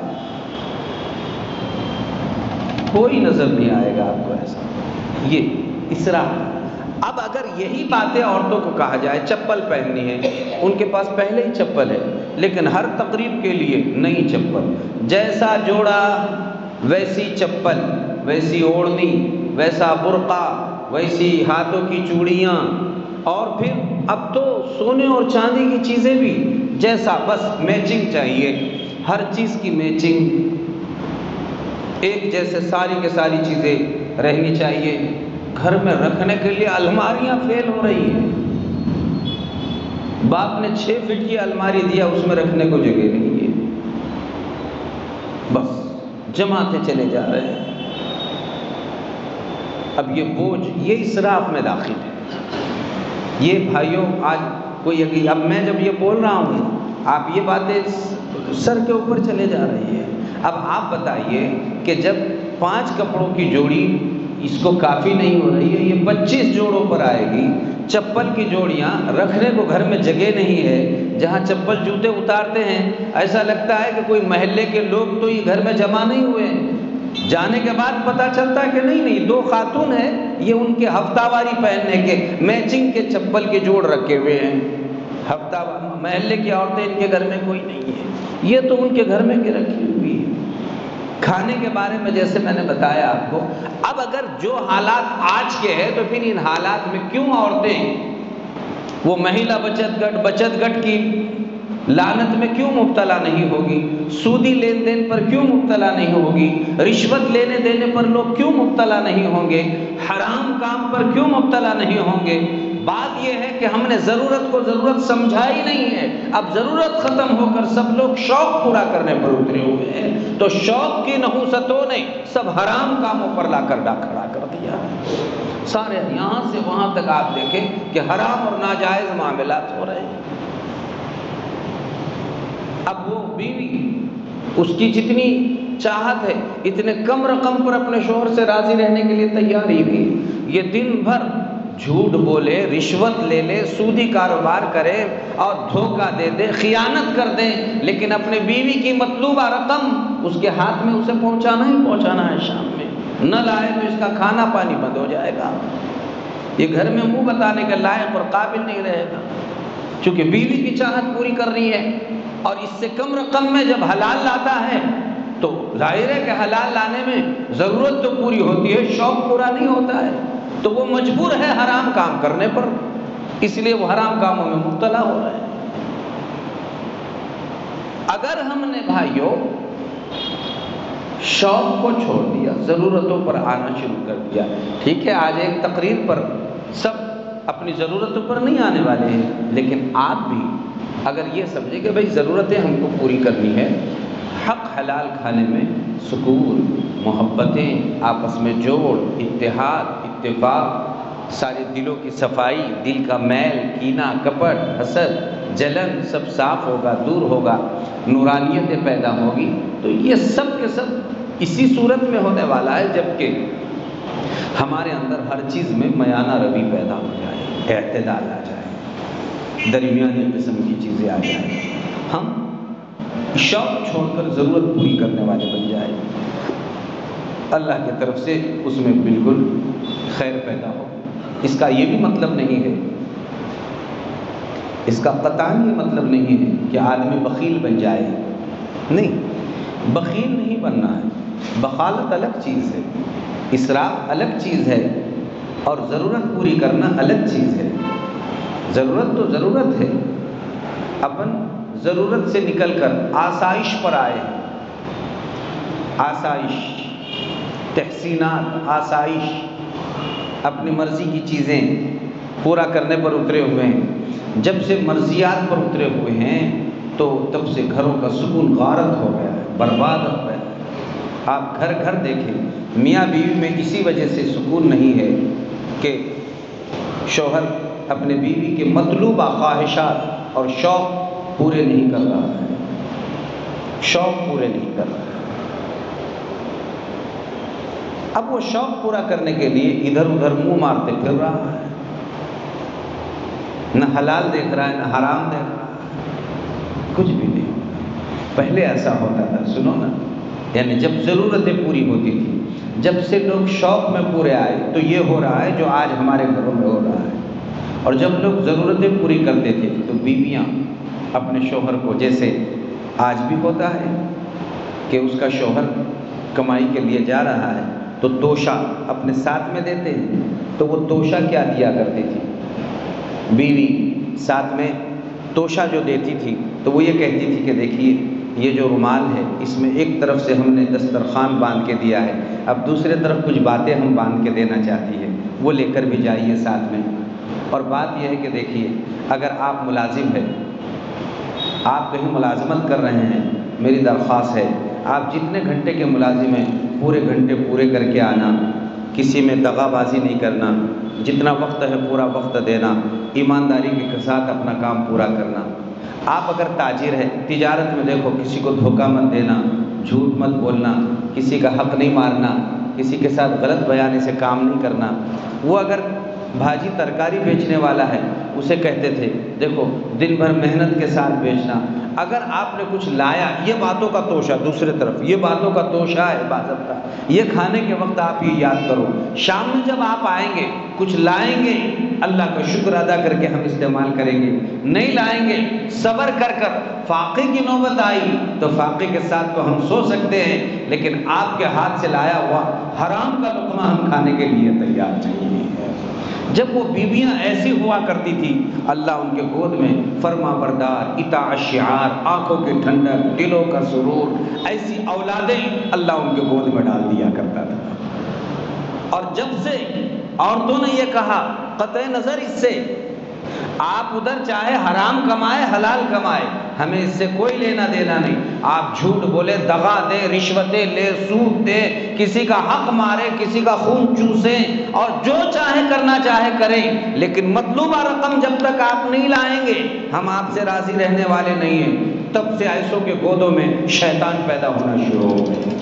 کوئی نظر نہیں آئے گا آپ کو ایسا۔ یہ اسراف۔ اب اگر یہی باتیں عورتوں کو کہا جائے، چپل پہننی ہے، ان کے پاس پہلے ہی چپل ہے، لیکن ہر تقریب کے لیے نئی چپل، جیسا جوڑا ویسی چپل، ویسی اوڑھنی، ویسا برقع، ویسی ہاتھوں کی چوڑیاں، اور پھر اب تو سونے اور چاندی کی چیزیں بھی جیسا، بس میچنگ چاہیے، ہر چیز کی میچنگ، ایک جیسے ساری کے ساری چیزیں رہنی چاہیے۔ گھر میں رکھنے کے لیے الماریاں فیل ہو رہی ہیں، باپ نے 6 فٹ کی الماری دیا، اس میں رکھنے کو جگہ نہیں ہے، بس جماتے چلے جا رہے ہیں۔ اب یہ بوجھ، یہ اسراف میں داخل ہے۔ یہ بھائیوں آج کوئی، اب میں جب یہ بول رہا ہوں آپ یہ باتیں سر کے اوپر چلے جا رہی ہے۔ اب آپ بتائیے کہ جب 5 کپڑوں کی جوڑی اس کو کافی نہیں ہو رہی ہے، یہ 25 جوڑوں پر آئے گی، چپل کی جوڑیاں رکھنے کو گھر میں جگہ نہیں ہے، جہاں چپل جوتے اتارتے ہیں ایسا لگتا ہے کہ کوئی محلے کے لوگ تو یہ گھر میں جمع نہیں ہوئے ہیں، جانے کے بعد پتہ چلتا ہے کہ نہیں 2 خاتون ہیں، یہ ان کے ہفتہ واری پہننے کے میچنگ کے چپل کے جوڑ رکھے ہوئے ہیں، ہفتہ محلے کی عورتیں ان کے گھر میں کوئی نہیں ہے، یہ تو ان کے گھر میں کے رکھی ہوئی ہے۔ کھانے کے بارے میں جیسے میں نے بتایا آپ کو، اب اگر جو حالات آج کے ہیں تو پھر ان حالات میں کیوں عورتیں وہ مہیلا بچت گٹ کی لعنت میں کیوں مبتلا نہیں ہوگی، سودی لین دین پر کیوں مبتلا نہیں ہوگی، رشوت لینے دینے پر لوگ کیوں مبتلا نہیں ہوں گے، حرام کام پر کیوں مبتلا نہیں ہوں گے؟ بات یہ ہے کہ ہم نے ضرورت کو ضرورت سمجھا ہی نہیں ہے۔ اب ضرورت ختم ہو کر سب لوگ شوق پورا کرنے پر اترے ہوئے ہیں، تو شوق کی نحوستوں نے سب حرام کاموں پر لا کر کھڑا کر دیا، سارے یہاں سے وہاں تک آپ دیکھیں کہ حرام اور ناجائز معاملات ہو رہے ہیں۔ اب وہ بیوی، اس کی جتنی چاہت ہے اتنے کم رقم پر اپنے شوہر سے راضی رہنے کے لیے تیار ہی بھی، یہ دن بھر جھوٹ بولے، رشوت لے لے، سودی کاروبار کرے اور دھوکہ دے دے، خیانت کر دے، لیکن اپنے بیوی کی مطلوبہ رقم اس کے ہاتھ میں اسے پہنچانا ہی پہنچانا ہے، شام میں نہ لائے تو اس کا کھانا پانی بند ہو جائے گا، یہ گھر میں منہ بتانے کے لائق اور قابل نہیں رہے گا، چونکہ بیوی کی چاہت پوری کرنی ہے۔ اور اس سے کم رقم میں جب حلال لاتا ہے تو ظاہر ہے کہ حلال لانے میں ضرورت تو پوری ہوتی ہے، شوق پورا نہیں ہوتا ہے، تو وہ مجبور ہے حرام کام کرنے پر، اس لیے وہ حرام کاموں میں مبتلا ہو رہے ہیں۔ اگر ہم نے بھائیوں شوق کو چھوڑ دیا، ضرورتوں پر آنا شروع کر دیا۔ ٹھیک ہے، آج ایک تقریر پر سب اپنی ضرورتوں پر نہیں آنے والے ہیں، لیکن آپ بھی اگر یہ سمجھے کہ بھئی ضرورتیں ہم کو پوری کرنی ہے، حق حلال کھانے میں سکون، محبتیں، آپس میں جوڑ، اتحاد، اتفاق، سارے دلوں کی صفائی، دل کا میل، کینہ، کپٹ، حسد، جلن سب صاف ہوگا، دور ہوگا، نورانیتیں پیدا ہوگی، تو یہ سب کے سب اسی صورت میں ہونے والا ہے جبکہ ہمارے اندر ہر چیز میں میانہ روی پیدا ہو جائے، اعتدال آ جائے، درمیانی قسم کی چیزیں آ جائیں، ہم شوق چھوڑ کر ضرورت پوری کرنے والے بن جائیں، اللہ کی طرف سے اس میں بالکل خیر پیدا ہو۔ اس کا یہ بھی مطلب نہیں ہے، اس کا قطعاً یہ مطلب نہیں ہے کہ آدمی بخیل بن جائے، نہیں، بخیل نہیں بننا ہے، بخالت الگ چیز ہے، اسراف الگ چیز ہے، اور ضرورت پوری کرنا الگ چیز ہے۔ ضرورت تو ضرورت ہے، اپن ضرورت سے نکل کر آسائش پر آئے، آسائش، تحسینات، آسائش، اپنی مرضی کی چیزیں پورا کرنے پر اترے ہوئے ہیں۔ جب سے مرضیات پر اترے ہوئے ہیں تو تب سے گھروں کا سکون غارت ہو گیا ہے، برباد ہو گیا ہے۔ آپ گھر گھر دیکھیں، میاں بیوی میں اسی وجہ سے سکون نہیں ہے کہ شوہر اپنے بیوی کے مطلوبہ خواہشات اور شوق پورے نہیں کر رہا ہے، شوق پورے نہیں کر رہا ہے۔ اب وہ شوق پورا کرنے کے لیے ادھر ادھر منہ مارتے پھر رہا ہے، نہ حلال دیکھ رہا ہے نہ حرام دیکھ رہا ہے، کچھ بھی نہیں۔ پہلے ایسا ہوتا تھا، سنو نا، یعنی جب ضرورتیں پوری ہوتی تھی، جب سے لوگ شوق میں پورے آئے تو یہ ہو رہا ہے جو آج ہمارے گھروں میں ہو رہا ہے۔ اور جب لوگ ضرورتیں پوری کرتے تھے تو بیویاں اپنے شوہر کو، جیسے آج بھی ہوتا ہے کہ اس کا شوہر کمائی کے لیے جا رہا ہے تو توشہ اپنے ساتھ میں دیتے ہیں، تو وہ توشہ کیا دیا کرتی تھی بیوی، ساتھ میں توشہ جو دیتی تھی تو وہ یہ کہتی تھی کہ دیکھیے یہ جو رومال ہے اس میں ایک طرف سے ہم نے دسترخوان باندھ کے دیا ہے، اب دوسرے طرف کچھ باتیں ہم باندھ کے دینا چاہتی ہے، وہ لے کر بھی جائیے ساتھ میں۔ اور بات یہ ہے کہ دیکھیے اگر آپ ملازم ہیں، آپ کہیں ملازمت کر رہے ہیں، میری درخواست ہے آپ جتنے گھنٹے کے ملازم ہیں پورے گھنٹے پورے کر کے آنا، کسی میں دغا بازی نہیں کرنا، جتنا وقت ہے پورا وقت دینا، ایمانداری کے ساتھ اپنا کام پورا کرنا۔ آپ اگر تاجر ہیں، تجارت میں دیکھو کسی کو دھوکہ مت دینا، جھوٹ مت بولنا، کسی کا حق نہیں مارنا، کسی کے ساتھ غلط بیانے سے کام نہیں کرنا۔ وہ اگر بھاجی ترکاری بیچنے والا ہے اسے کہتے تھے دیکھو دن بھر محنت کے ساتھ بیچنا، اگر آپ نے کچھ لایا، یہ باتوں کا توشہ، دوسرے طرف یہ باتوں کا توشہ ہے باضابطہ، یہ کھانے کے وقت آپ یہ یاد کرو، شام میں جب آپ آئیں گے کچھ لائیں گے، اللہ کا شکر ادا کر کے ہم استعمال کریں گے، نہیں لائیں گے صبر کر کر، فاقے کی نوبت آئی تو فاقے کے ساتھ تو ہم سو سکتے ہیں، لیکن آپ کے ہاتھ سے لایا ہوا حرام کا لقمہ ہم کھانے کے لیے تیار نہیں ہے۔ جب وہ بیویاں ایسی ہوا کرتی تھی، اللہ ان کے گود میں فرما بردار، اطاعت شعار، آنکھوں کی ٹھنڈک، دلوں کا سرور، ایسی اولادیں اللہ ان کے گود میں ڈال دیا کرتا تھا۔ اور جب سے عورتوں نے یہ کہا قطع نظر اس سے، آپ ادھر چاہے حرام کمائے حلال کمائے، ہمیں اس سے کوئی لینا دینا نہیں، آپ جھوٹ بولے، دغا دے، رشوتیں لے، سود دے، کسی کا حق مارے، کسی کا خون چوسیں، اور جو چاہے کرنا چاہے کریں، لیکن مطلوبہ رقم جب تک آپ نہیں لائیں گے ہم آپ سے راضی رہنے والے نہیں ہیں۔ تب سے ایسوں کے گودوں میں شیطان پیدا ہونا شروع ہو گئے،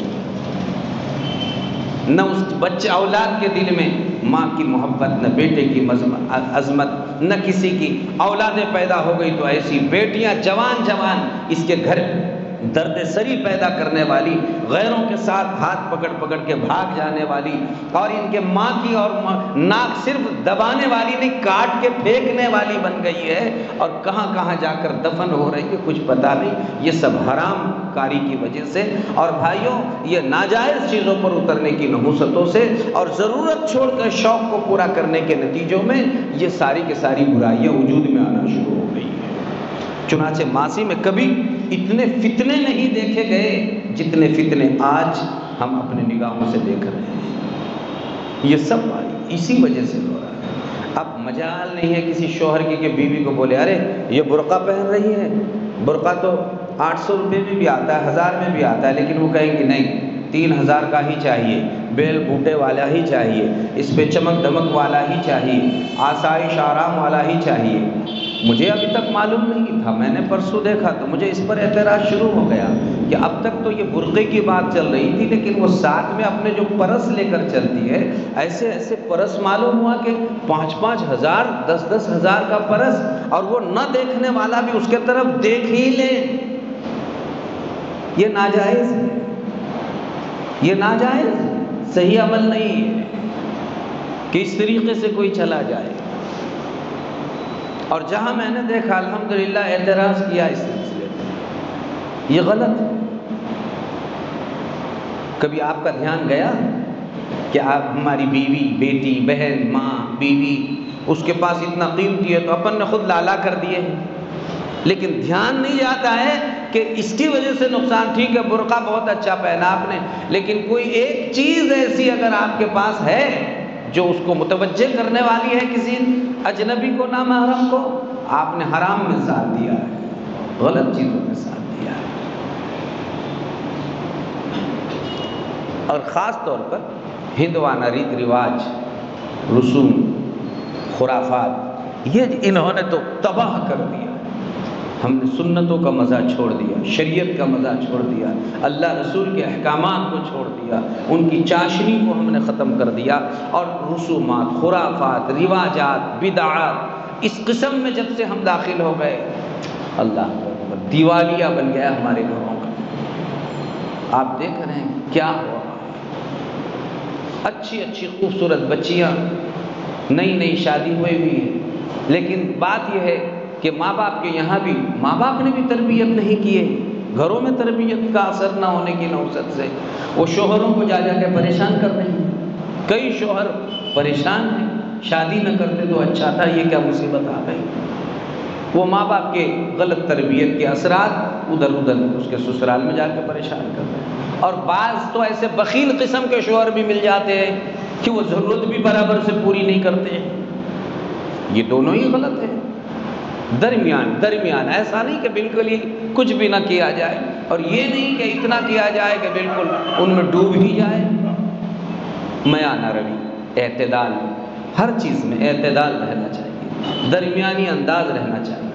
نہ اس بچے اولاد کے دل میں ماں کی محبت، نہ بیٹے کی عظمت، نہ کسی کی اولادیں پیدا ہو گئی تو ایسی بیٹیاں جوان جوان اس کے گھر درد سری پیدا کرنے والی، غیروں کے ساتھ ہاتھ پکڑ پکڑ کے بھاگ جانے والی، اور ان کے ماں کی اور ناک صرف دبانے والی نہیں کاٹ کے پھینکنے والی بن گئی ہے، اور کہاں کہاں جا کر دفن ہو رہی ہے کچھ پتہ نہیں۔ یہ سب حرام کاری کی وجہ سے، اور بھائیوں یہ ناجائز چیزوں پر اترنے کی نحوستوں سے، اور ضرورت چھوڑ کر شوق کو پورا کرنے کے نتیجوں میں یہ ساری کی ساری برائیاں وجود میں آنا شروع ہو گئی ہیں۔ چنانچہ ماضی میں کبھی اتنے فتنے نہیں دیکھے گئے جتنے فتنے آج ہم اپنی نگاہوں سے دیکھ رہے ہیں۔ یہ سب اسی وجہ سے ہو رہا ہے۔ اب مجال نہیں ہے کسی شوہر کی کہ بیوی کو بولے ارے یہ برقع پہن رہی ہے، برقع تو 800 روپے میں بھی آتا ہے، 1000 میں بھی آتا ہے، لیکن وہ کہیں گی نہیں 3000 کا ہی چاہیے، بیل بوٹے والا ہی چاہیے، اس پہ چمک دمک والا ہی چاہیے، آسائش آرام والا ہی چاہیے۔ مجھے ابھی تک معلوم نہیں تھا، میں نے پرسوں دیکھا تو مجھے اس پر اعتراض شروع ہو گیا کہ اب تک تو یہ برقعے کی بات چل رہی تھی، لیکن وہ ساتھ میں اپنے جو پرس لے کر چلتی ہے، ایسے ایسے پرس معلوم ہوا کہ 5-5 ہزار 10-10 ہزار کا پرس، اور وہ نہ دیکھنے والا بھی اس کے طرف دیکھ ہی لے۔ یہ ناجائز ہے، یہ ناجائز صحیح عمل نہیں ہے کہ اس طریقے سے کوئی چلا جائے۔ اور جہاں میں نے دیکھا الحمدللہ اعتراض کیا اس سلسلے میں، یہ غلط ہے۔ کبھی آپ کا دھیان گیا کہ آپ ہماری بیوی، بیٹی، بہن، ماں، بیوی اس کے پاس اتنا قیمتی ہے تو اپن نے خود لالا کر دیے ہیں، لیکن دھیان نہیں جاتا ہے کہ اس کی وجہ سے نقصان۔ ٹھیک ہے برقع بہت اچھا پہنا آپ نے، لیکن کوئی ایک چیز ایسی اگر آپ کے پاس ہے جو اس کو متوجہ کرنے والی ہے کسی اجنبی کو، نامحرم کو، آپ نے حرام میں ساتھ دیا ہے، غلط چیزوں میں ساتھ دیا ہے۔ اور خاص طور پر ہندوانہ ریت رواج، رسوم، خرافات، یہ انہوں نے تو تباہ کر دیا۔ ہم نے سنتوں کا مزہ چھوڑ دیا، شریعت کا مزہ چھوڑ دیا، اللہ رسول کے احکامات کو چھوڑ دیا، ان کی چاشنی کو ہم نے ختم کر دیا، اور رسومات، خرافات، رواجات، بدعات، اس قسم میں جب سے ہم داخل ہو گئے، اللہ اکبر، دیوالیہ بن گیا ہمارے گھروں کا۔ آپ دیکھ رہے ہیں کیا ہوا، اچھی اچھی خوبصورت بچیاں، نئی نئی شادی ہوئی ہوئی ہے، لیکن بات یہ ہے کہ ماں باپ کے یہاں بھی ماں باپ نے بھی تربیت نہیں کیے، گھروں میں تربیت کا اثر نہ ہونے کی نوست سے وہ شوہروں کو جا جا کے پریشان کر رہے ہیں۔ کئی شوہر پریشان ہیں، شادی نہ کرتے تو اچھا تھا، یہ کیا مصیبت آ گئی۔ وہ ماں باپ کے غلط تربیت کے اثرات ادھر ادھر اس کے سسرال میں جا کے پریشان کر رہے ہیں۔ اور بعض تو ایسے بخیل قسم کے شوہر بھی مل جاتے ہیں کہ وہ ضرورت بھی برابر سے پوری نہیں کرتے ہیں۔ یہ دونوں ہی غلط ہے، درمیان، ایسا نہیں کہ بالکل ہی کچھ بھی نہ کیا جائے، اور یہ نہیں کہ اتنا کیا جائے کہ بالکل ان میں ڈوب ہی جائے۔ میانہ روی، اعتدال، ہر چیز میں اعتدال رہنا چاہیے، درمیانی انداز رہنا چاہیے،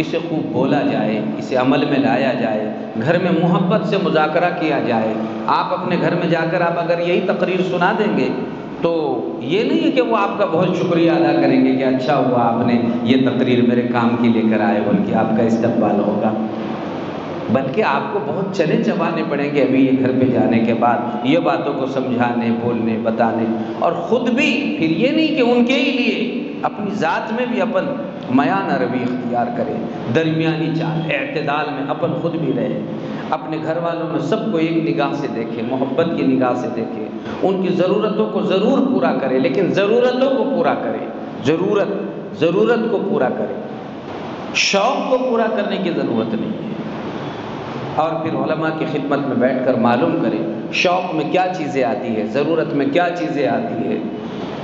اسے خوب بولا جائے، اسے عمل میں لایا جائے، گھر میں محبت سے مذاکرہ کیا جائے۔ آپ اپنے گھر میں جا کر آپ اگر یہی تقریر سنا دیں گے تو یہ نہیں ہے کہ وہ آپ کا بہت شکریہ ادا کریں گے کہ اچھا ہوا آپ نے یہ تقریر میرے کام کی لے کر آئے، بلکہ آپ کا استقبال ہوگا، بلکہ آپ کو بہت چلے چبانے پڑیں گے ابھی یہ گھر پہ جانے کے بعد، یہ باتوں کو سمجھانے، بولنے، بتانے، اور خود بھی پھر یہ نہیں کہ ان کے ہی لیے، اپنی ذات میں بھی اپن میانہ روی اختیار کریں، درمیانی چال، اعتدال میں اپن خود بھی رہے، اپنے گھر والوں میں سب کو ایک نگاہ سے دیکھیں، محبت کی نگاہ سے دیکھیں، ان کی ضرورتوں کو ضرور پورا کریں، لیکن ضرورتوں کو پورا کریں، ضرورت کو پورا کریں، شوق کو پورا کرنے کی ضرورت نہیں ہے۔ اور پھر علماء کی خدمت میں بیٹھ کر معلوم کریں شوق میں کیا چیزیں آتی ہے، ضرورت میں کیا چیزیں آتی ہے،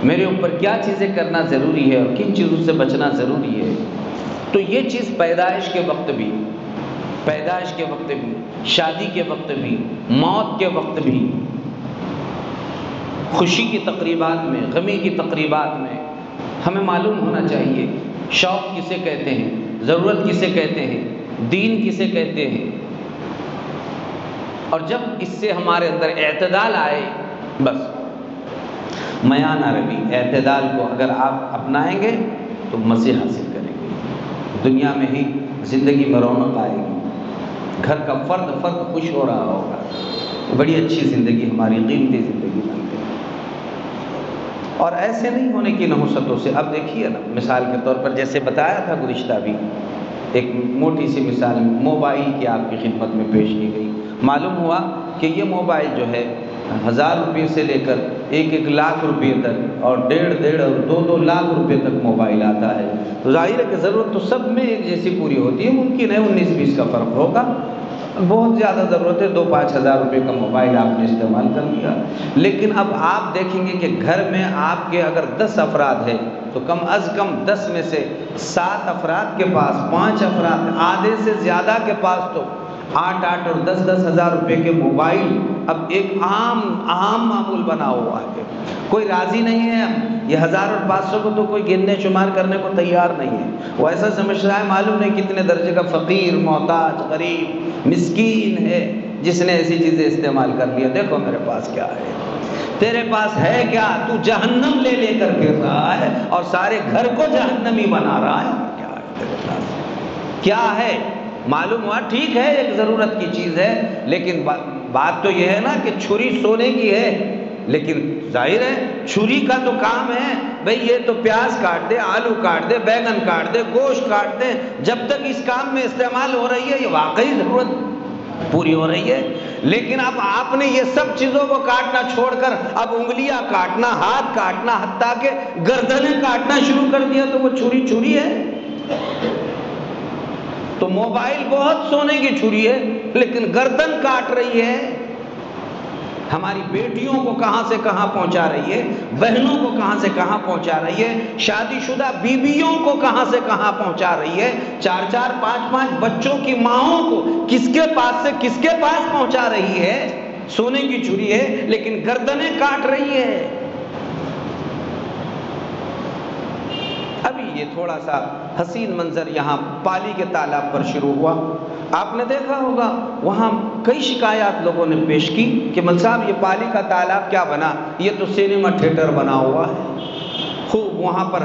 میرے اوپر کیا چیزیں کرنا ضروری ہے اور کن چیزوں سے بچنا ضروری ہے۔ تو یہ چیز پیدائش کے وقت بھی، شادی کے وقت بھی، موت کے وقت بھی، خوشی کی تقریبات میں، غمی کی تقریبات میں ہمیں معلوم ہونا چاہیے شوق کسے کہتے ہیں، ضرورت کسے کہتے ہیں، دین کسے کہتے ہیں۔ اور جب اس سے ہمارے اندر اعتدال آئے، بس میانہ روی، اعتدال کو اگر آپ اپنائیں گے تو مزے حاصل کریں گے، دنیا میں ہی زندگی میں رونق آئے گی، گھر کا فرد خوش ہو رہا ہوگا، بڑی اچھی زندگی، ہماری قیمتی زندگی بن گئی۔ اور ایسے نہیں ہونے کی نحوستوں سے، اب دیکھیے نا، مثال کے طور پر جیسے بتایا تھا گزشتہ بھی، ایک موٹی سی مثال موبائل کی آپ کی خدمت میں پیش کی گئی۔ معلوم ہوا کہ یہ موبائل جو ہے 1000 روپے سے لے کر 1 لاکھ روپے تک، اور 1.5 اور 2 لاکھ روپے تک موبائل آتا ہے۔ تو ظاہر ہے کہ ضرورت تو سب میں ایک جیسی پوری ہوتی ہے، ممکن ہے 19-20 کا فرق ہوگا، بہت زیادہ ضرورت ہے، 2-5 ہزار روپے کا موبائل آپ نے استعمال کر لیا، لیکن اب آپ دیکھیں گے کہ گھر میں آپ کے اگر 10 افراد ہیں تو کم از کم 10 میں سے 7 افراد کے پاس، 5 افراد، آدھے سے زیادہ کے پاس تو 8 اور 10 ہزار روپے کے موبائل اب ایک عام معمول بنا ہوا ہے۔ کوئی راضی نہیں ہے، یہ 1000 اور 500 کو تو کوئی گننے شمار کرنے کو تیار نہیں ہے، وہ ایسا سمجھ رہا ہے معلوم نہیں کتنے درجے کا فقیر، محتاج، غریب، مسکین ہے جس نے ایسی چیزیں استعمال کر لیا۔ دیکھو میرے پاس کیا ہے، تیرے پاس ہے کیا؟ تو جہنم لے کر پھر رہا ہے اور سارے گھر کو جہنمی بنا رہا ہے۔ کیا ہے تیرے پاس؟ کیا ہے؟ معلوم ہوا ٹھیک ہے ایک ضرورت کی چیز ہے، لیکن بات تو یہ ہے نا کہ چھری سونے کی ہے، لیکن ظاہر ہے چھری کا تو کام ہے بھئی یہ تو پیاز کاٹ دے، آلو کاٹ دے، بیگن کاٹ دے، گوشت کاٹ دے، جب تک اس کام میں استعمال ہو رہی ہے یہ واقعی ضرورت پوری ہو رہی ہے۔ لیکن اب آپ نے یہ سب چیزوں کو کاٹنا چھوڑ کر اب انگلیاں کاٹنا، ہاتھ کاٹنا، حتیٰ کہ گردنیں کاٹنا شروع کر دیا، تو وہ چھری ہے؟ تو موبائل بہت سونے کی چھری ہے لیکن گردن کاٹ رہی ہے، ہماری بیٹیوں کو کہاں سے کہاں پہنچا رہی ہے، بہنوں کو کہاں سے کہاں پہنچا رہی ہے، شادی شدہ بیویوں کو کہاں سے کہاں پہنچا رہی ہے، 4-4 5-5 بچوں کی ماؤں کو کس کے پاس سے کس کے پاس پہنچا رہی ہے۔ سونے کی چھری ہے لیکن گردنیں کاٹ رہی ہے۔ ابھی یہ تھوڑا سا حسین منظر یہاں پالی کے تالاب پر شروع ہوا، آپ نے دیکھا ہوگا وہاں کئی شکایات لوگوں نے پیش کی کہ مل صاحب یہ پالی کا تالاب کیا بنا، یہ تو سینما تھیٹر بنا ہوا ہے۔ خوب وہاں پر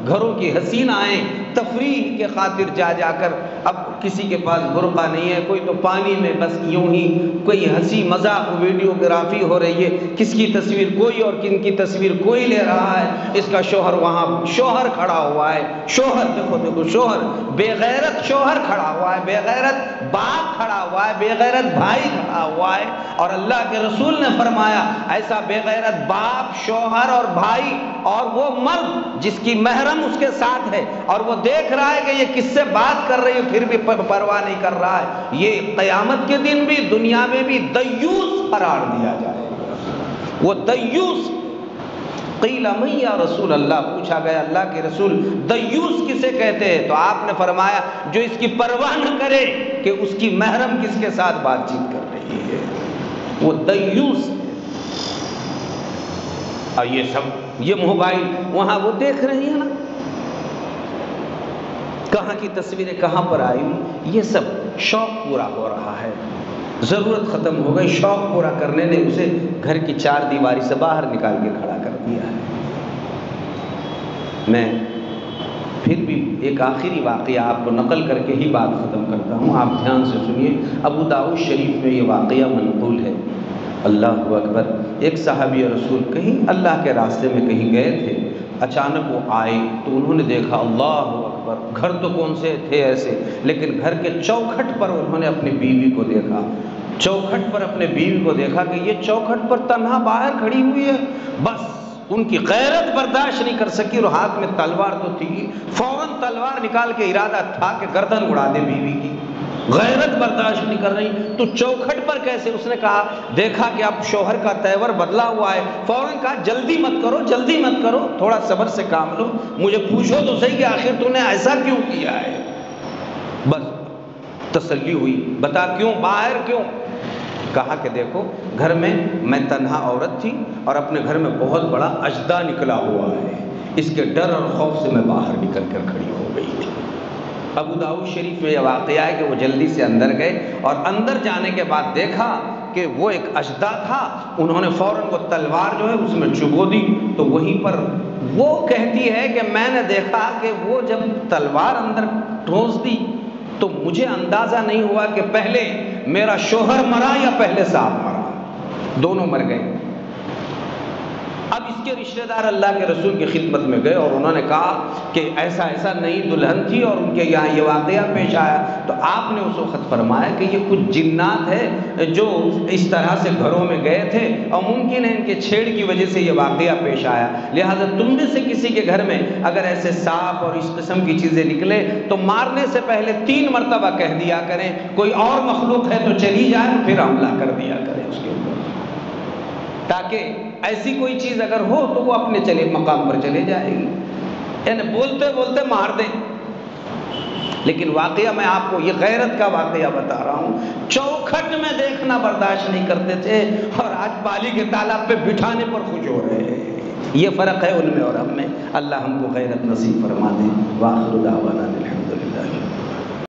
گھروں کی حسینائیں تفریح کے خاطر جا کر، اب کسی کے پاس برقع نہیں ہے، کوئی تو پانی میں بس یوں ہی کوئی ہنسی مذاق ویڈیوگرافی ہو رہی ہے، کس کی تصویر کوئی اور کن کی تصویر کوئی لے رہا ہے، اس کا شوہر وہاں شوہر کھڑا ہوا ہے، شوہر دیکھو شوہر بے غیرت شوہر کھڑا ہوا ہے، بے غیرت باپ کھڑا ہوا ہے، بے غیرت بھائی کھڑا ہوا ہے، اور اللہ کے رسول نے فرمایا ایسا بے غیرت باپ، شوہر اور بھائی اور وہ مرد جس کی محرم اس کے ساتھ ہے اور وہ دیکھ رہا ہے کہ یہ کس سے بات کر رہی ہے پھر بھی پرواہ نہیں کر رہا ہے، یہ قیامت کے دن بھی دنیا میں بھی دیوس قرار دیا جائے گا۔ وہ دیوس، قیل من یا رسول اللہ، پوچھا گیا اللہ کے رسول دیوس کسے کہتے ہیں؟ تو آپ نے فرمایا جو اس کی پرواہ نہ کرے کہ اس کی محرم کس کے ساتھ بات چیت کر رہی ہے، وہ دیوس۔ اور یہ سب یہ موبائل وہاں وہ دیکھ رہی ہے نا، کہاں کی تصویریں کہاں پر آئی، یہ سب شوق پورا ہو رہا ہے، ضرورت ختم ہو گئی، شوق پورا کرنے نے اسے گھر کی 4 دیواری سے باہر نکال کے کھڑا کر دیا ہے۔ میں پھر بھی ایک آخری واقعہ آپ کو نقل کر کے ہی بات ختم کرتا ہوں، آپ دھیان سے سنیے۔ ابو داؤد شریف میں یہ واقعہ منقول ہے۔ اللہ اکبر، ایک صحابی رسول کہیں اللہ کے راستے میں کہیں گئے تھے، اچانک وہ آئے تو انہوں نے دیکھا اللہ اکبر، گھر تو کون سے تھے ایسے، لیکن گھر کے چوکھٹ پر انہوں نے اپنی بیوی کو دیکھا، چوکھٹ پر اپنے بیوی کو دیکھا کہ یہ چوکھٹ پر تنہا باہر کھڑی ہوئی ہے، بس ان کی غیرت برداشت نہیں کر سکی اور ہاتھ میں تلوار تو تھی، فوراً تلوار نکال کے ارادہ تھا کہ گردن اڑا دے بیوی کی، غیرت برداشت نہیں کر رہی، تو چوکھٹ پر کیسے؟ اس نے کہا، دیکھا کہ اب شوہر کا تیور بدلا ہوا ہے، فوراً کہا جلدی مت کرو، جلدی مت کرو، تھوڑا صبر سے کام لو، مجھے پوچھو تو صحیح کہ آخر تو نے ایسا کیوں کیا ہے۔ بس تسلی ہوئی، بتا کیوں، باہر کیوں؟ کہا کہ دیکھو گھر میں میں تنہا عورت تھی اور اپنے گھر میں بہت بڑا اژدھا نکلا ہوا ہے، اس کے ڈر اور خوف سے میں باہر نکل کر کھڑی ہو گئی تھی۔ ابو داؤد شریف میں یہ واقعہ ہے کہ وہ جلدی سے اندر گئے اور اندر جانے کے بعد دیکھا کہ وہ ایک اژدھا تھا، انہوں نے فوراً وہ تلوار جو ہے اس میں چبو دی، تو وہیں پر وہ کہتی ہے کہ میں نے دیکھا کہ وہ جب تلوار اندر ٹھونس دی تو مجھے اندازہ نہیں ہوا کہ پہلے میرا شوہر مرا یا پہلے سانپ مرا، دونوں مر گئے۔ اب اس کے رشتہ دار اللہ کے رسول کی خدمت میں گئے اور انہوں نے کہا کہ ایسا ایسا نئی دلہن تھی اور ان کے یہاں یہ واقعہ پیش آیا، تو آپ نے اس وقت فرمایا کہ یہ کچھ جنات ہے جو اس طرح سے گھروں میں گئے تھے اور ممکن ہے ان کے چھیڑ کی وجہ سے یہ واقعہ پیش آیا، لہٰذا تم میں سے کسی کے گھر میں اگر ایسے سانپ اور اس قسم کی چیزیں نکلے تو مارنے سے پہلے 3 مرتبہ کہہ دیا کریں، کوئی اور مخلوق ہے تو چلی جائے، پھر حملہ کر دیا کریں اس کے اوپر، تاکہ ایسی کوئی چیز اگر ہو تو وہ اپنے چلے مقام پر چلے جائے گی، یعنی بولتے بولتے مار دیں۔ لیکن واقعہ میں آپ کو یہ غیرت کا واقعہ بتا رہا ہوں، چوکھٹ میں دیکھنا برداشت نہیں کرتے تھے اور آج پالی کے تالاب پہ بٹھانے پر خوش ہو رہے ہیں۔ یہ فرق ہے ان میں اور ہم میں۔ اللہ ہم کو غیرت نصیب فرما دے۔ وآخر دعوانا الحمدللہ۔